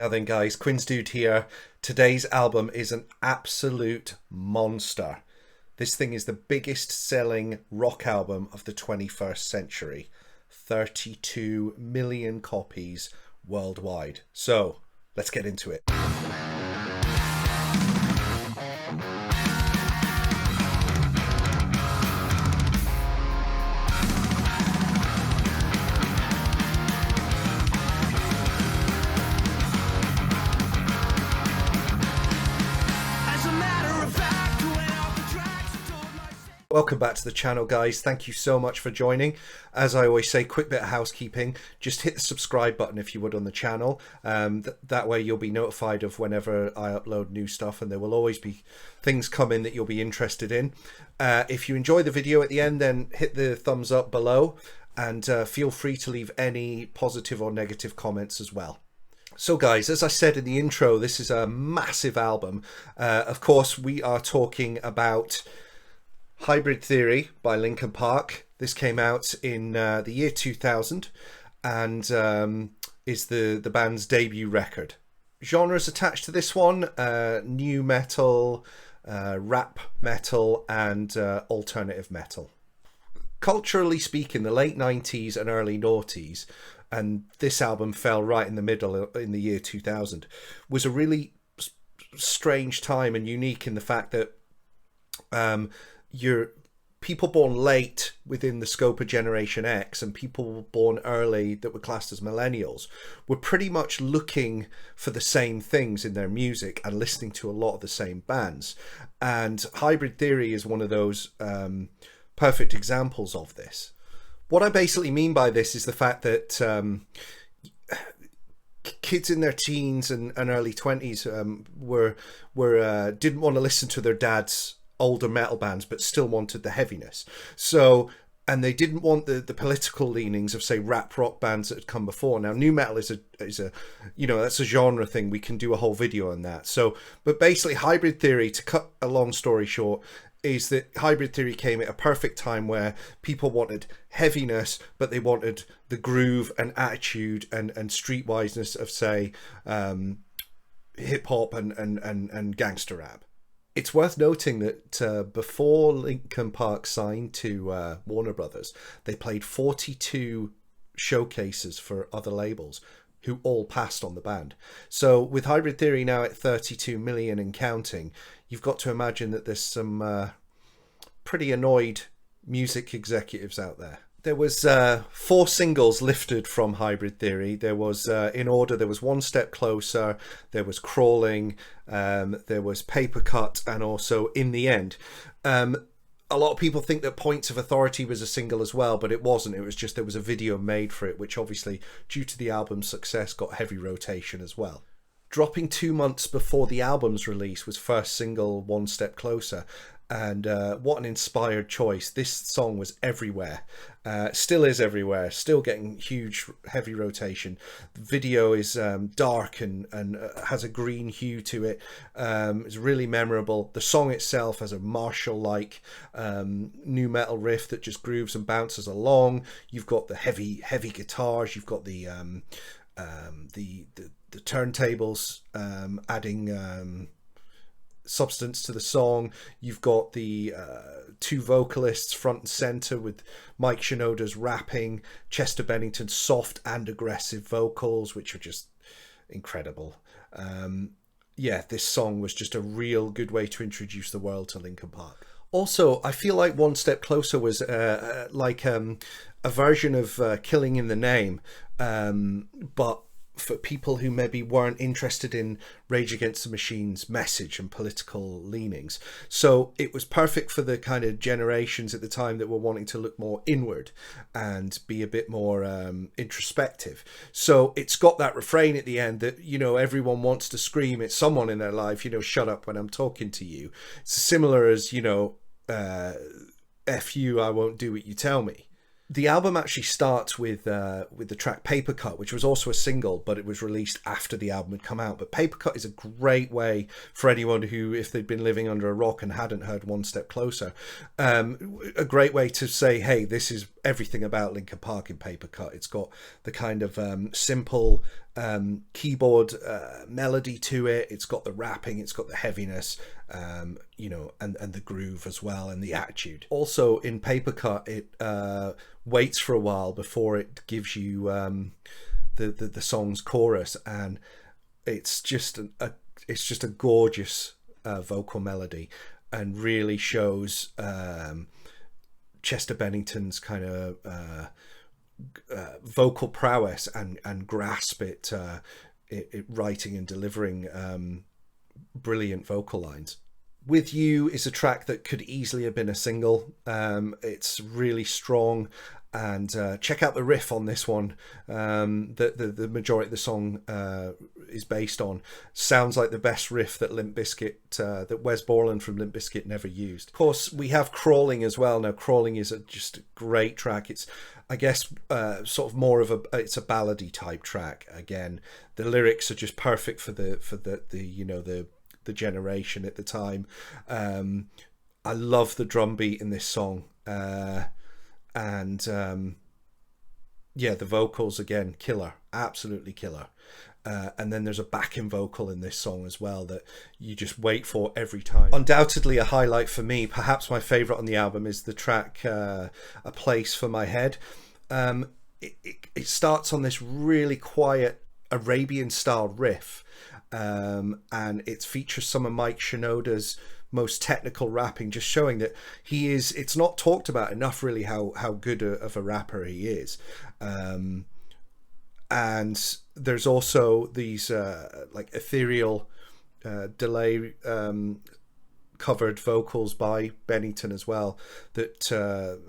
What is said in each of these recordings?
Now then guys, Quinn's Dude here. Today's album is an absolute monster. This thing is the biggest selling rock album of the 21st century. 32 million copies worldwide. So, let's get into it. Welcome back to the channel, guys. Thank you so much for joining. As I always say, quick bit of housekeeping. Just hit the subscribe button if you would on the channel. That way you'll be notified of whenever I upload new stuff, and there will always be things coming that you'll be interested in. If you enjoy the video at the end, then hit the thumbs up below, and feel free to leave any positive or negative comments as well. So guys, as I said in the intro, this is a massive album. Of course, we are talking about Hybrid Theory by Linkin Park. This came out in the year 2000 and is the band's debut record. Genres attached to this one: new metal, rap metal, and alternative metal. Culturally speaking, the late 90s and early noughties, and this album fell right in the middle in the year 2000, was a really strange time and unique in the fact that you're people born late within the scope of Generation X and people born early that were classed as millennials were pretty much looking for the same things in their music and listening to a lot of the same bands. And Hybrid Theory is one of those perfect examples of this. What I basically mean by this is the fact that kids in their teens and early 20s didn't want to listen to their dad's older metal bands, but still wanted the heaviness. So, and they didn't want the political leanings of, say, rap rock bands that had come before. Now, new metal is a you know, that's a genre thing. We can do a whole video on that. So, but basically, Hybrid Theory, to cut a long story short, is that Hybrid Theory came at a perfect time where people wanted heaviness, but they wanted the groove and attitude and streetwiseness of, say, hip hop and gangster rap. It's worth noting that before Linkin Park signed to Warner Brothers, they played 42 showcases for other labels who all passed on the band. So with Hybrid Theory now at 32 million and counting, you've got to imagine that there's some pretty annoyed music executives out there. There was 4 singles lifted from Hybrid Theory. There was, in order, there was One Step Closer, there was Crawling, there was Paper Cut, and also In the End. A lot of people think that Points of Authority was a single as well, but it wasn't. It was just there was a video made for it, which obviously, due to the album's success, got heavy rotation as well. Dropping 2 months before the album's release was first single One Step Closer. And what an inspired choice. This song was everywhere, still is everywhere, still getting huge heavy rotation. The video is dark and has a green hue to it. It's really memorable. The song itself has a Marshall-like new metal riff that just grooves and bounces along. You've got the heavy guitars, you've got the turntables adding substance to the song. You've got the 2 vocalists front and center with Mike Shinoda's rapping, Chester Bennington's soft and aggressive vocals, which are just incredible. Yeah, this song was just a real good way to introduce the world to Linkin Park. Also, I feel like One Step Closer was like a version of Killing in the Name, but for people who maybe weren't interested in Rage Against the Machine's message and political leanings. So it was perfect for the kind of generations at the time that were wanting to look more inward and be a bit more introspective. So it's got that refrain at the end that, you know, everyone wants to scream at someone in their life, you know, shut up when I'm talking to you. It's similar as, you know, F you, I won't do what you tell me. The album actually starts with the track Paper Cut, which was also a single, but it was released after the album had come out. But Paper Cut is a great way for anyone who, if they'd been living under a rock and hadn't heard One Step Closer, a great way to say, hey, this is everything about Linkin Park in Paper Cut. It's got the kind of simple keyboard melody to it. It's got the rapping, it's got the heaviness, you know, and the groove as well, and the attitude. Also in Papercut, it waits for a while before it gives you the song's chorus, and it's just a gorgeous vocal melody, and really shows Chester Bennington's kind of vocal prowess and grasp it writing and delivering brilliant vocal lines. With You is a track that could easily have been a single. It's really strong, and check out the riff on this one. The majority of the song is based on sounds like the best riff that Limp Bizkit, that Wes Borland from Limp Bizkit never used. Of course, we have Crawling as well. Now, Crawling is just a great track. It's, I guess, sort of more of it's a ballady type track. Again, the lyrics are just perfect for the you know, the generation at the time. I love the drum beat in this song, and yeah, the vocals again, killer, absolutely killer. And then there's a backing vocal in this song as well that you just wait for every time. Undoubtedly a highlight for me, perhaps my favourite on the album, is the track A Place for My Head. It starts on this really quiet Arabian style riff, and it features some of Mike Shinoda's most technical rapping, just showing that he is, it's not talked about enough really how good of a rapper he is. And there's also these like ethereal delay covered vocals by Bennington as well that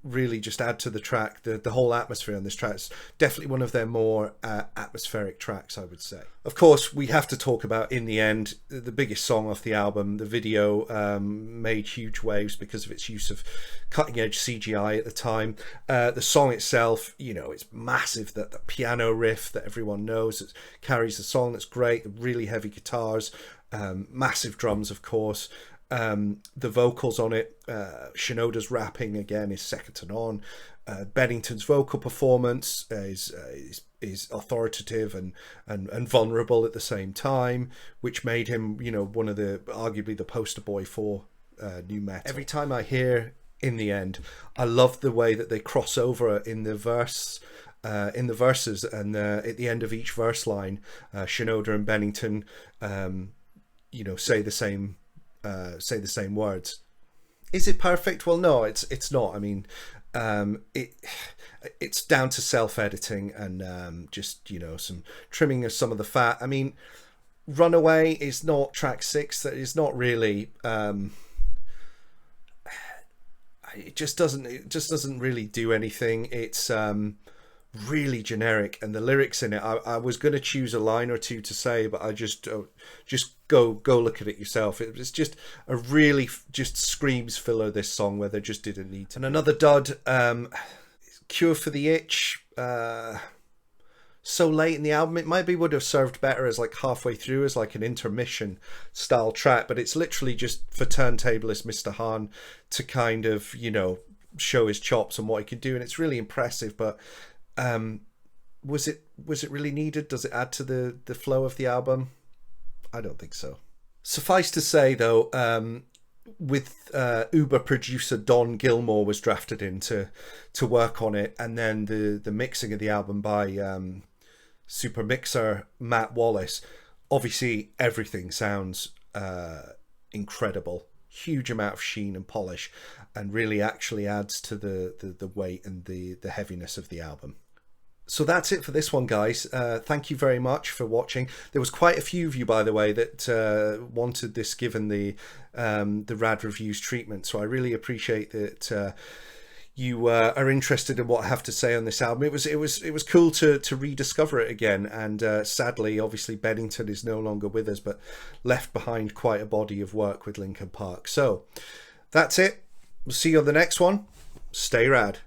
really just add to the track. The whole atmosphere on this track is definitely one of their more atmospheric tracks, I would say. Of course, we have to talk about In the End, the biggest song off the album. The video made huge waves because of its use of cutting edge CGI at the time. The song itself, you know, it's massive. That the piano riff that everyone knows, it carries the song. That's great. The really heavy guitars, massive drums, of course. The vocals on it, Shinoda's rapping again is second to none. Bennington's vocal performance is authoritative and vulnerable at the same time, which made him, you know, one of the, arguably the poster boy for nu metal. Every time I hear In the End, I love the way that they cross over in the verses, and at the end of each verse line, Shinoda and Bennington, you know, say the same words. Is it perfect? Well, no, it's not. I mean, it's down to self-editing and just, you know, some trimming of some of the fat. I mean, Runaway is not track 6. That is not really. It just doesn't really do anything. It's really generic, and the lyrics in it, I was going to choose a line or two to say, but I just go look at it yourself. It's just a really just screams filler, this song, where there just didn't need to. And another dud, Cure for the Itch, so late in the album, it maybe would have served better as like halfway through as like an intermission style track, but it's literally just for turntablist Mr. Hahn to kind of, you know, show his chops and what he can do, and it's really impressive, but was it really needed? Does it add to the flow of the album? I don't think so. Suffice to say, though, with Uber producer Don Gilmore was drafted in to work on it, and then the mixing of the album by super mixer Matt Wallace. Obviously, everything sounds incredible. Huge amount of sheen and polish, and really actually adds to the weight and the heaviness of the album. So that's it for this one, guys. Thank you very much for watching. There was quite a few of you, by the way, that wanted this given the Rad Reviews treatment. So I really appreciate that you are interested in what I have to say on this album. It was cool to rediscover it again. And sadly, obviously, Bennington is no longer with us, but left behind quite a body of work with Linkin Park. So that's it. We'll see you on the next one. Stay rad.